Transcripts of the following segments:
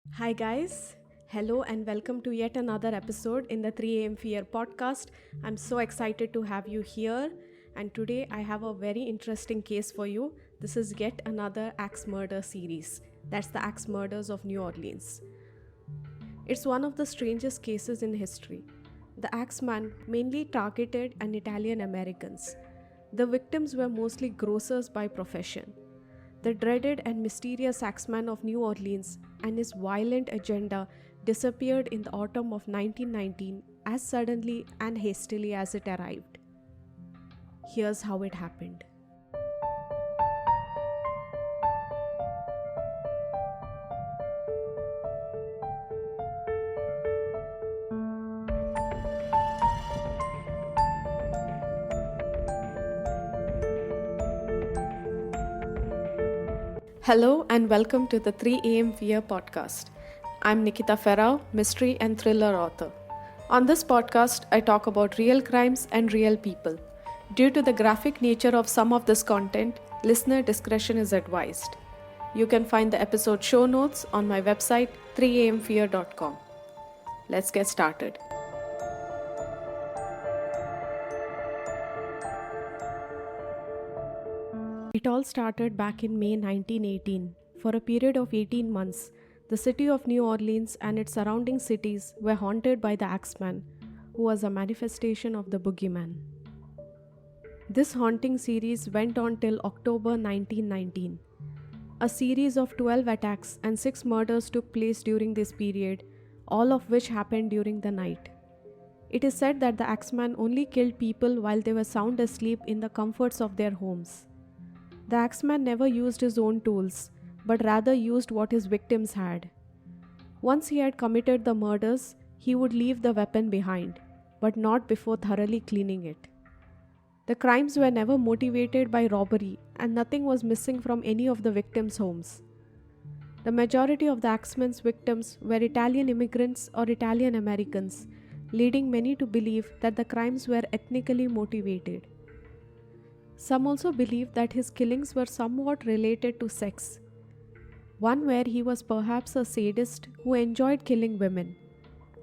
Hi, guys. Hello, and welcome to yet another episode in the 3 a.m. Fear podcast. I'm so excited to have you here. And today I have a very interesting case for you. This is yet another axe murder series. That's the Axe Murders of New Orleans. It's one of the strangest cases in history. The Axeman mainly targeted an Italian Americans. The victims were mostly grocers by profession. The dreaded and mysterious Axeman of New Orleans and his violent agenda disappeared in the autumn of 1919 as suddenly and hastily as it arrived. Here's how it happened. Hello and welcome to the 3 a.m. Fear podcast. I'm Nikita Ferrao, mystery and thriller author. On this podcast, I talk about real crimes and real people. Due to the graphic nature of some of this content, listener discretion is advised. You can find the episode show notes on my website 3amfear.com. Let's get started. It all started back in May 1918. For a period of 18 months, the city of New Orleans and its surrounding cities were haunted by the Axeman, who was a manifestation of the boogeyman. This haunting series went on till October 1919. A series of 12 attacks and 6 murders took place during this period, all of which happened during the night. It is said that the Axeman only killed people while they were sound asleep in the comforts of their homes. The Axeman never used his own tools, but rather used what his victims had. Once he had committed the murders, he would leave the weapon behind, but not before thoroughly cleaning it. The crimes were never motivated by robbery, and nothing was missing from any of the victims' homes. The majority of the Axeman's victims were Italian immigrants or Italian Americans, leading many to believe that the crimes were ethnically motivated. Some also believed that his killings were somewhat related to sex, one where he was perhaps a sadist who enjoyed killing women,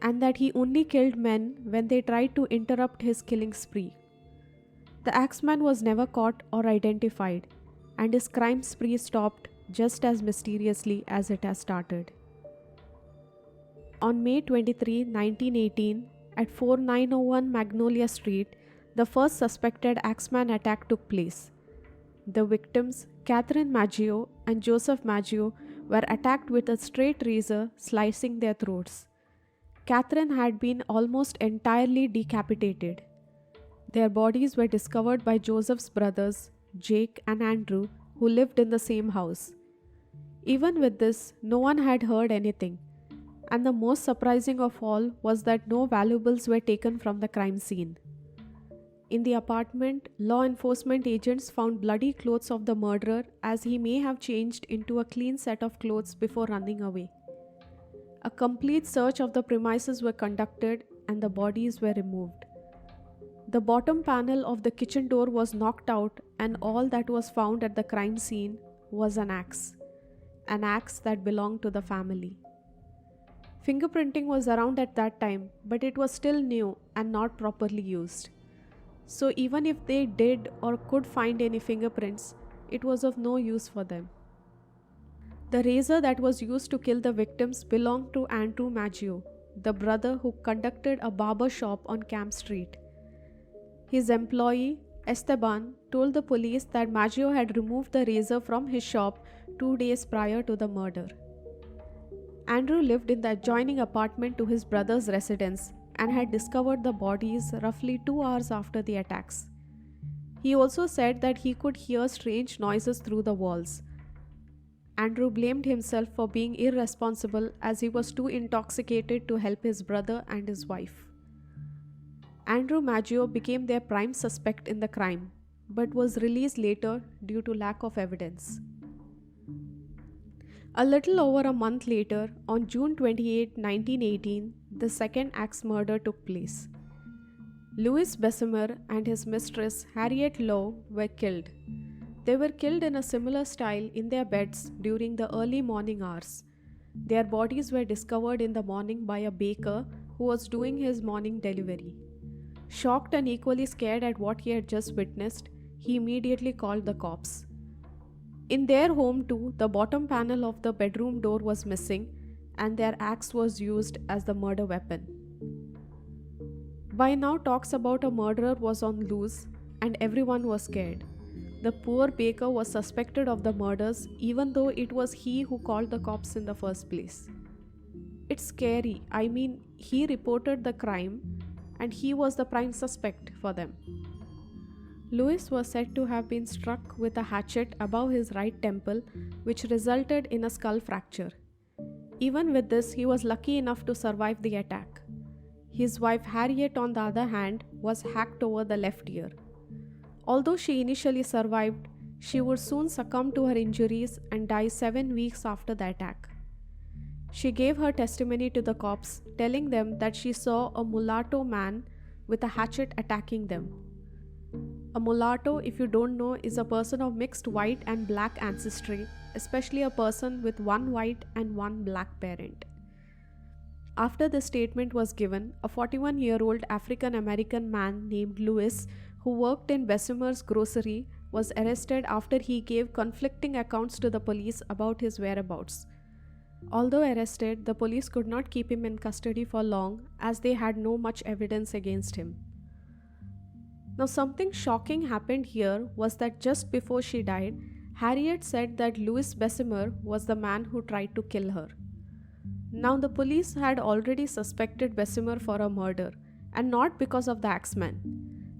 and that he only killed men when they tried to interrupt his killing spree. The Axeman was never caught or identified, and his crime spree stopped just as mysteriously as it has started. On May 23, 1918, at 4901 Magnolia Street, the first suspected Axeman attack took place. The victims, Catherine Maggio and Joseph Maggio, were attacked with a straight razor, slicing their throats. Catherine had been almost entirely decapitated. Their bodies were discovered by Joseph's brothers, Jake and Andrew, who lived in the same house. Even with this, no one had heard anything, and the most surprising of all was that no valuables were taken from the crime scene. In the apartment, law enforcement agents found bloody clothes of the murderer, as he may have changed into a clean set of clothes before running away. A complete search of the premises was conducted and the bodies were removed. The bottom panel of the kitchen door was knocked out, and all that was found at the crime scene was an axe that belonged to the family. Fingerprinting was around at that time, but it was still new and not properly used. So even if they did or could find any fingerprints, it was of no use for them. The razor that was used to kill the victims belonged to Andrew Maggio, the brother who conducted a barber shop on Camp Street. His employee, Esteban, told the police that Maggio had removed the razor from his shop 2 days prior to the murder. Andrew lived in the adjoining apartment to his brother's residence and had discovered the bodies roughly 2 hours after the attacks. He also said that he could hear strange noises through the walls. Andrew blamed himself for being irresponsible as he was too intoxicated to help his brother and his wife. Andrew Maggio became their prime suspect in the crime, but was released later due to lack of evidence. A little over a month later, on June 28, 1918, the second axe murder took place. Louis Bessemer and his mistress Harriet Lowe were killed. They were killed in a similar style in their beds during the early morning hours. Their bodies were discovered in the morning by a baker who was doing his morning delivery. Shocked and equally scared at what he had just witnessed, he immediately called the cops. In their home, too, the bottom panel of the bedroom door was missing and their axe was used as the murder weapon. By now, talks about a murderer was on loose and everyone was scared. The poor baker was suspected of the murders even though it was he who called the cops in the first place. It's scary. I mean, he reported the crime and he was the prime suspect for them. Louis was said to have been struck with a hatchet above his right temple, which resulted in a skull fracture. Even with this, he was lucky enough to survive the attack. His wife Harriet, on the other hand, was hacked over the left ear. Although she initially survived, she would soon succumb to her injuries and die 7 weeks after the attack. She gave her testimony to the cops, telling them that she saw a mulatto man with a hatchet attacking them. A mulatto, if you don't know, is a person of mixed white and black ancestry, especially a person with one white and one black parent. After the statement was given, a 41-year-old African American man named Louis, who worked in Bessemer's grocery, was arrested after he gave conflicting accounts to the police about his whereabouts. Although arrested, the police could not keep him in custody for long as they had no much evidence against him. Now, something shocking happened here was that just before she died, Harriet said that Louis Bessemer was the man who tried to kill her. Now, the police had already suspected Bessemer for a murder, and not because of the Axeman.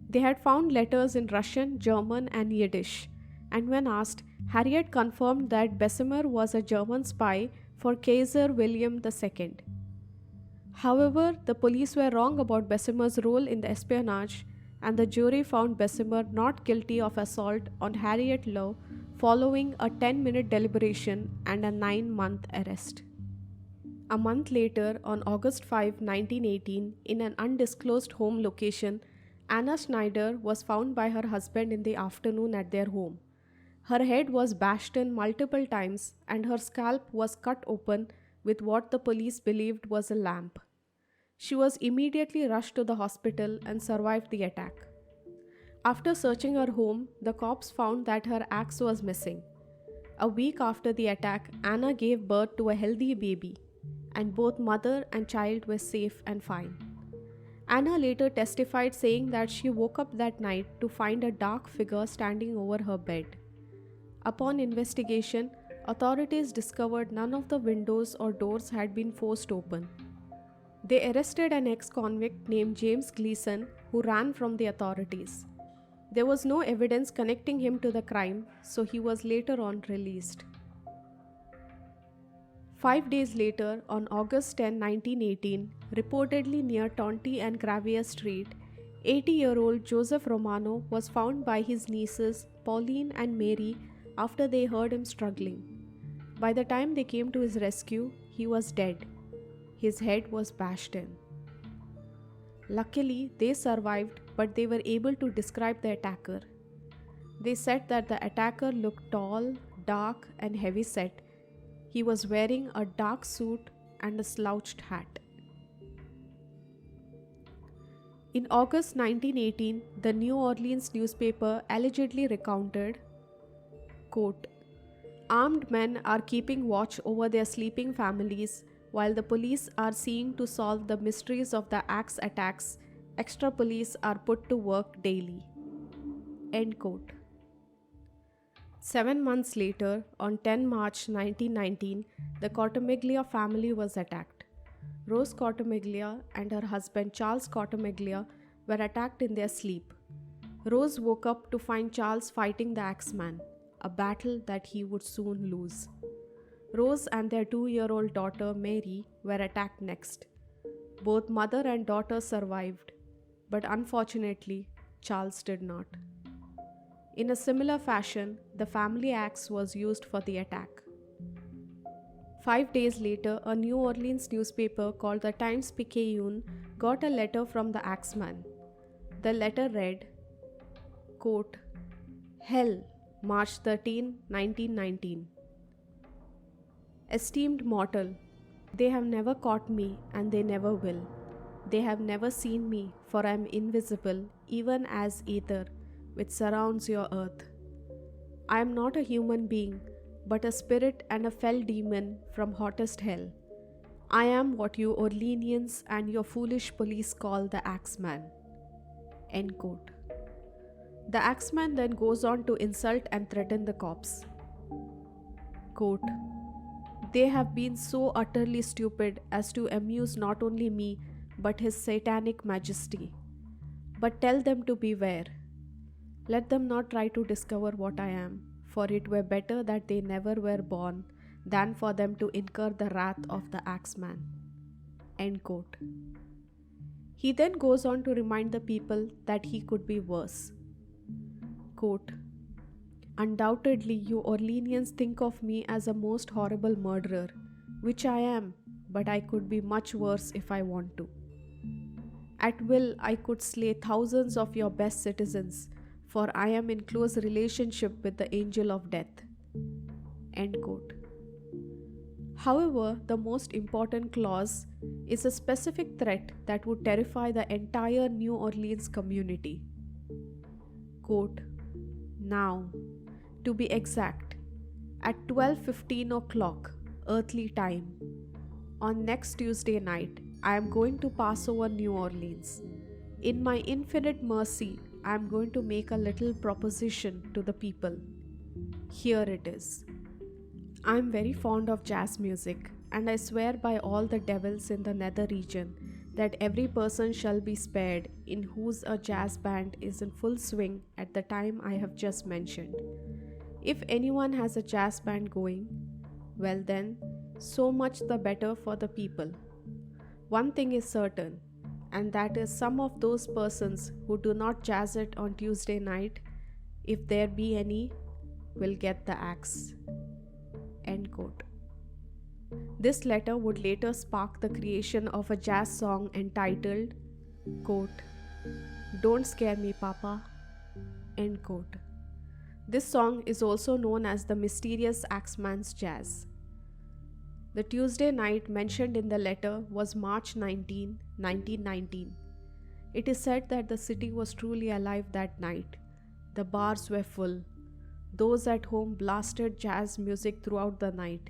They had found letters in Russian, German, and Yiddish, and when asked, Harriet confirmed that Bessemer was a German spy for Kaiser William II. However, the police were wrong about Bessemer's role in the espionage, and the jury found Bessemer not guilty of assault on Harriet Lowe following a 10-minute deliberation and a 9-month arrest. A month later, on August 5, 1918, in an undisclosed home location, Anna Schneider was found by her husband in the afternoon at their home. Her head was bashed in multiple times and her scalp was cut open with what the police believed was a lamp. She was immediately rushed to the hospital and survived the attack. After searching her home, the cops found that her axe was missing. A week after the attack, Anna gave birth to a healthy baby, and both mother and child were safe and fine. Anna later testified, saying that she woke up that night to find a dark figure standing over her bed. Upon investigation, authorities discovered none of the windows or doors had been forced open. They arrested an ex-convict named James Gleason, who ran from the authorities. There was no evidence connecting him to the crime, so he was later on released. 5 days later, on August 10, 1918, reportedly near Tonti and Gravier Street, 80-year-old Joseph Romano was found by his nieces Pauline and Mary after they heard him struggling. By the time they came to his rescue, he was dead. His head was bashed in. Luckily, they survived, but they were able to describe the attacker. They said that the attacker looked tall, dark, and heavy-set. He was wearing a dark suit and a slouched hat. In August 1918, the New Orleans newspaper allegedly recounted, quote, "Armed men are keeping watch over their sleeping families while the police are seeing to solve the mysteries of the axe attacks. Extra police are put to work daily." End quote. 7 months later, on 10 March 1919, the Cortomaglia family was attacked. Rose Cortomaglia and her husband Charles Cortomaglia were attacked in their sleep. Rose woke up to find Charles fighting the Axeman, a battle that he would soon lose. Rose and their 2-year-old daughter Mary were attacked next. Both mother and daughter survived, but unfortunately, Charles did not. In a similar fashion, the family axe was used for the attack. 5 days later, a New Orleans newspaper called the Times-Picayune got a letter from the Axeman. The letter read, quote, "Hell, March 13, 1919. Esteemed mortal, They have never caught me and they never will. They have never seen me, for I am invisible, even as ether, which surrounds your earth. I am not a human being, but a spirit and a fell demon from hottest hell. I am what you Orleanians and your foolish police call the Axeman. End quote. The Axeman then goes on to insult and threaten the cops. Quote, they have been so utterly stupid as to amuse not only me but his satanic majesty. But tell them to beware. Let them not try to discover what I am, for it were better that they never were born than for them to incur the wrath of the Axeman. End quote. He then goes on to remind the people that he could be worse. Quote, undoubtedly you Orleanians think of me as a most horrible murderer, which I am, but I could be much worse if I want to. At will I could slay thousands of your best citizens, for I am in close relationship with the angel of death. End quote. However, the most important clause is a specific threat that would terrify the entire New Orleans community. Quote, now, to be exact, at 12:15 o'clock earthly time, on next Tuesday night, I am going to pass over New Orleans. In my infinite mercy, I am going to make a little proposition to the people. Here it is. I am very fond of jazz music, and I swear by all the devils in the nether region that every person shall be spared in whose a jazz band is in full swing at the time I have just mentioned. If anyone has a jazz band going, well then, so much the better for the people. One thing is certain, and that is some of those persons who do not jazz it on Tuesday night, if there be any, will get the axe. End quote. This letter would later spark the creation of a jazz song entitled, quote, don't scare me, Papa. End quote. This song is also known as the Mysterious Axeman's Jazz. The Tuesday night mentioned in the letter was March 19, 1919. It is said that the city was truly alive that night. The bars were full. Those at home blasted jazz music throughout the night,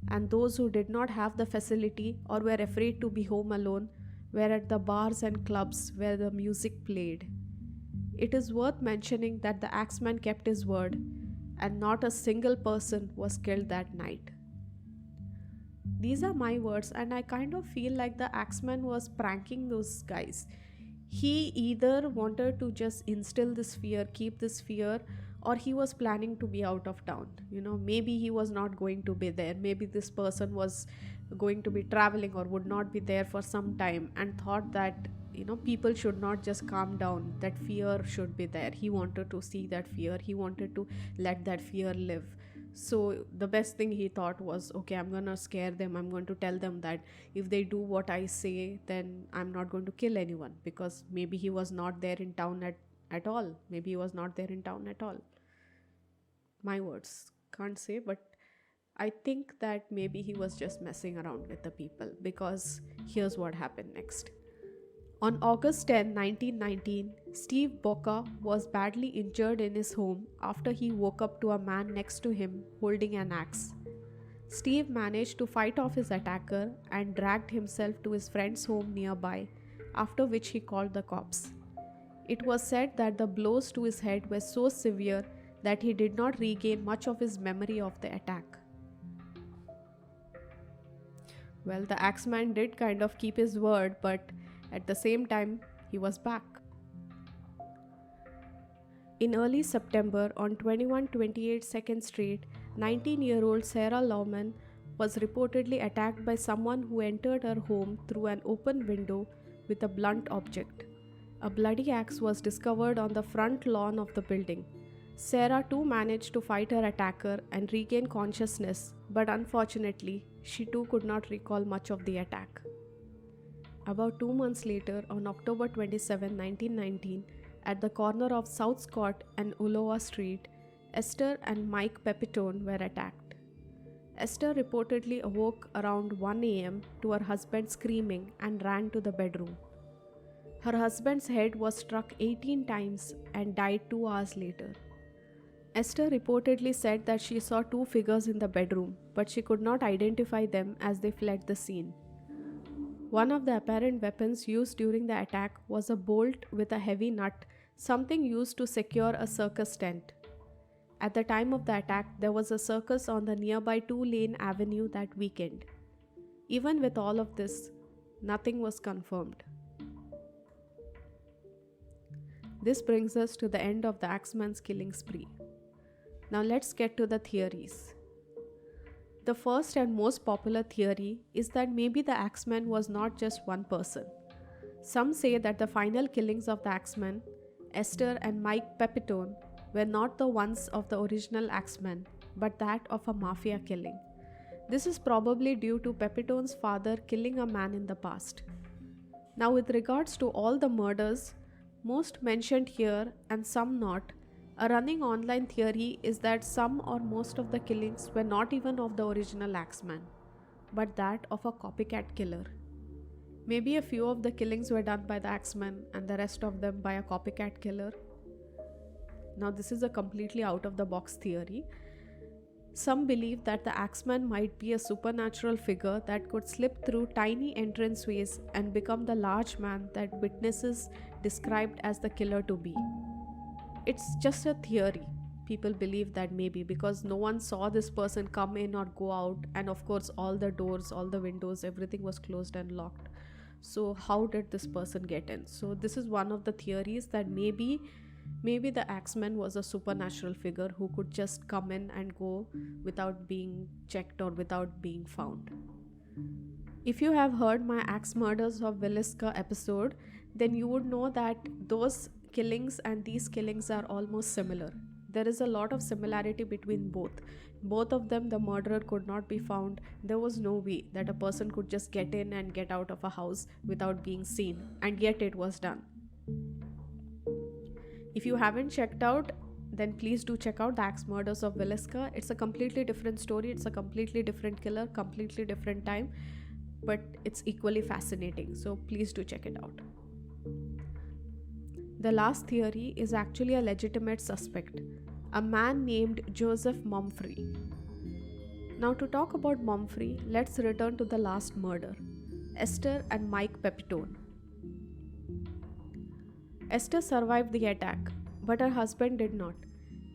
and those who did not have the facility or were afraid to be home alone were at the bars and clubs where the music played. It is worth mentioning that the Axeman kept his word, and not a single person was killed that night. These are my words, and I kind of feel like the Axeman was pranking those guys. He either wanted to just instill this fear, keep this fear, or he was planning to be out of town. Maybe he was not going to be there. Maybe this person was going to be traveling or would not be there for some time, and thought that people should not just calm down, that fear should be there. He wanted to see that fear, he wanted to let that fear live. So the best thing he thought was, okay, I'm gonna scare them, I'm going to tell them that if they do what I say, then I'm not going to kill anyone, because maybe he was not there in town at all. Maybe he was not there in town at all. My words, can't say, but I think that maybe he was just messing around with the people, because here's what happened next. On August 10, 1919, Steve Boca was badly injured in his home after he woke up to a man next to him holding an axe. Steve managed to fight off his attacker and dragged himself to his friend's home nearby, after which he called the cops. It was said that the blows to his head were so severe that he did not regain much of his memory of the attack. Well, the Axeman did kind of keep his word, but at the same time, he was back. In early September, on 2128 2nd Street, 19-year-old Sarah Lawman was reportedly attacked by someone who entered her home through an open window with a blunt object. A bloody axe was discovered on the front lawn of the building. Sarah too managed to fight her attacker and regain consciousness, but unfortunately, she too could not recall much of the attack. About 2 months later, on October 27, 1919, at the corner of South Scott and Ulloa Street, Esther and Mike Pepitone were attacked. Esther reportedly awoke around 1 a.m. to her husband screaming and ran to the bedroom. Her husband's head was struck 18 times and died 2 hours later. Esther reportedly said that she saw two figures in the bedroom, but she could not identify them as they fled the scene. One of the apparent weapons used during the attack was a bolt with a heavy nut, something used to secure a circus tent. At the time of the attack, there was a circus on the nearby two-lane avenue that weekend. Even with all of this, nothing was confirmed. This brings us to the end of the Axeman's killing spree. Now let's get to the theories. The first and most popular theory is that maybe the Axeman was not just one person. Some say that the final killings of the Axeman, Esther and Mike Pepitone, were not the ones of the original Axeman, but that of a mafia killing. This is probably due to Pepitone's father killing a man in the past. Now, with regards to all the murders, most mentioned here and some not, a running online theory is that some or most of the killings were not even of the original Axeman, but that of a copycat killer. Maybe a few of the killings were done by the Axeman and the rest of them by a copycat killer. Now, this is a completely out of the box theory. Some believe that the Axeman might be a supernatural figure that could slip through tiny entranceways and become the large man that witnesses described as the killer to be. It's just a theory. People believe that maybe because no one saw this person come in or go out, and of course all the doors, all the windows, everything was closed and locked. So how did this person get in? So this is one of the theories, that maybe the Axeman was a supernatural figure who could just come in and go without being checked or without being found. If you have heard my Axe Murders of Villisca episode, then you would know that those killings and these killings are almost similar. There is a lot of similarity between both. Both of them, the murderer could not be found. There was no way that a person could just get in and get out of a house without being seen, and yet it was done. If you haven't checked out, then please do check out the Axe Murders of Villisca. It's a completely different story, it's a completely different killer, completely different time, but it's equally fascinating, so please do check it out. The last theory is actually a legitimate suspect, a man named Joseph Mumfree. Now, to talk about Mumfree, let's return to the last murder, Esther and Mike Pepitone. Esther survived the attack, but her husband did not.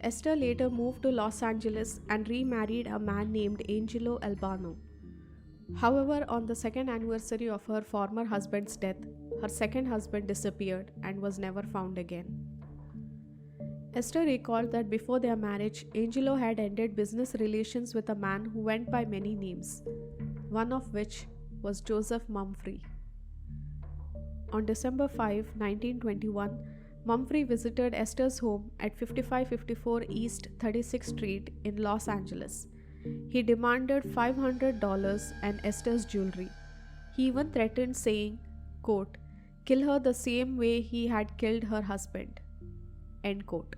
Esther later moved to Los Angeles and remarried a man named Angelo Albano. However, on the second anniversary of her former husband's death, her second husband disappeared and was never found again. Esther recalled that before their marriage, Angelo had ended business relations with a man who went by many names, one of which was Joseph Mumfree. On December 5, 1921, Mumfree visited Esther's home at 5554 East 36th Street in Los Angeles. He demanded $500 and Esther's jewelry. He even threatened, saying, quote, "Kill her the same way he had killed her husband." End quote.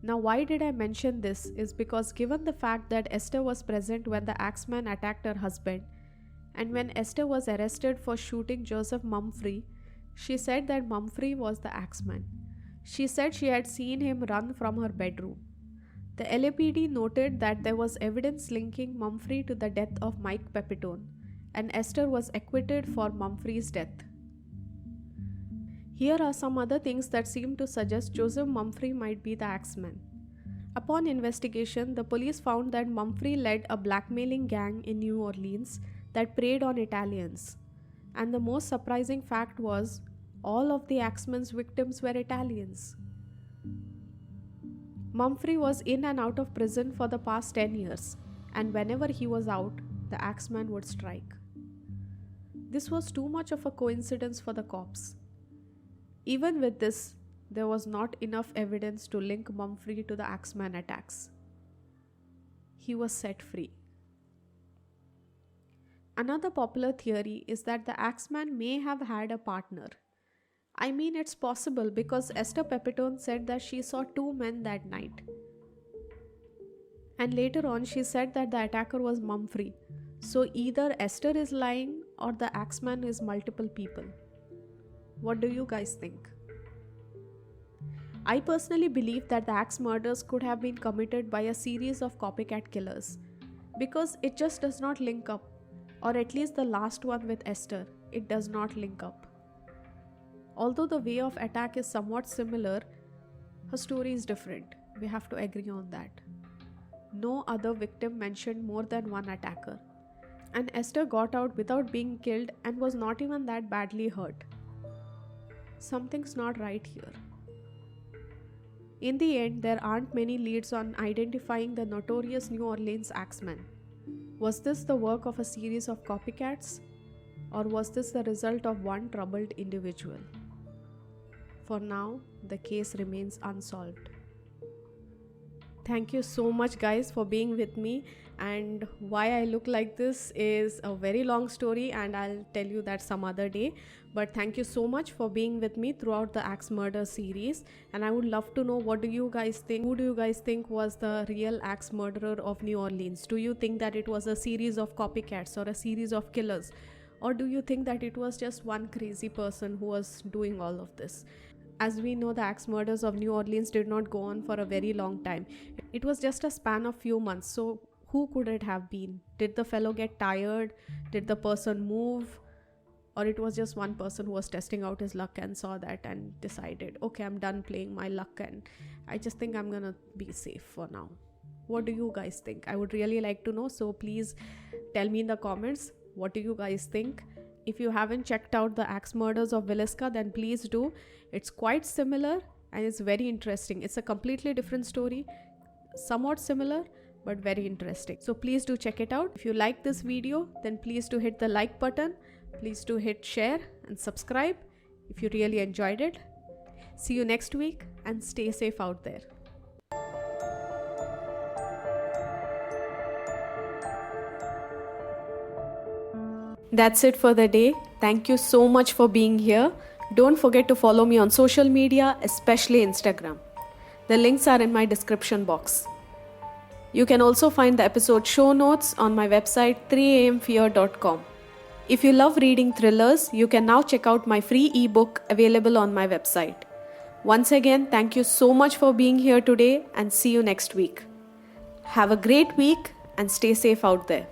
Now, why did I mention this is because given the fact that Esther was present when the Axeman attacked her husband, and when Esther was arrested for shooting Joseph Mumfree, she said that Mumfree was the Axeman. She said she had seen him run from her bedroom. The LAPD noted that there was evidence linking Mumfree to the death of Mike Pepitone, and Esther was acquitted for Mumfree's death. Here are some other things that seem to suggest Joseph Mumfree might be the Axeman. Upon investigation, the police found that Mumfree led a blackmailing gang in New Orleans that preyed on Italians. And the most surprising fact was, all of the Axeman's victims were Italians. Mumfree was in and out of prison for the past 10 years, and whenever he was out, the Axeman would strike. This was too much of a coincidence for the cops. Even with this, there was not enough evidence to link Mumfree to the Axeman attacks. He was set free. Another popular theory is that the Axeman may have had a partner. I mean, it's possible because Esther Pepitone said that she saw two men that night. And later on, she said that the attacker was Mumfree. So either Esther is lying or the Axeman is multiple people. What do you guys think? I personally believe that the axe murders could have been committed by a series of copycat killers because it just does not link up, or at least the last one with Esther, it does not link up. Although the way of attack is somewhat similar, her story is different. We have to agree on that. No other victim mentioned more than one attacker. And Esther got out without being killed and was not even that badly hurt. Something's not right here. In the end, there aren't many leads on identifying the notorious New Orleans Axeman. Was this the work of a series of copycats? Or was this the result of one troubled individual? For now, the case remains unsolved. Thank you so much, guys, for being with me. And why I look like this is a very long story, and I'll tell you that some other day. But thank you so much for being with me throughout the Axe Murder series. And I would love to know, what do you guys think? Who do you guys think was the real axe murderer of New Orleans? Do you think that it was a series of copycats or a series of killers? Or do you think that it was just one crazy person who was doing all of this? As we know, the axe murders of New Orleans did not go on for a very long time. It was just a span of few months. So who could it have been? Did the fellow get tired? Did the person move? Or it was just one person who was testing out his luck and saw that and decided, okay, I'm done playing my luck and I just think I'm gonna be safe for now. What do you guys think? I would really like to know. So please tell me in the comments, what do you guys think? If you haven't checked out the Axe Murders of Villisca, then please do. It's quite similar and it's very interesting. It's a completely different story, somewhat similar, but very interesting. So please do check it out. If you like this video, then please do hit the like button. Please do hit share and subscribe if you really enjoyed it. See you next week and stay safe out there. That's it for the day. Thank you so much for being here. Don't forget to follow me on social media, especially Instagram. The links are in my description box. You can also find the episode show notes on my website 3amfear.com. If you love reading thrillers, you can now check out my free ebook available on my website. Once again, thank you so much for being here today and see you next week. Have a great week and stay safe out there.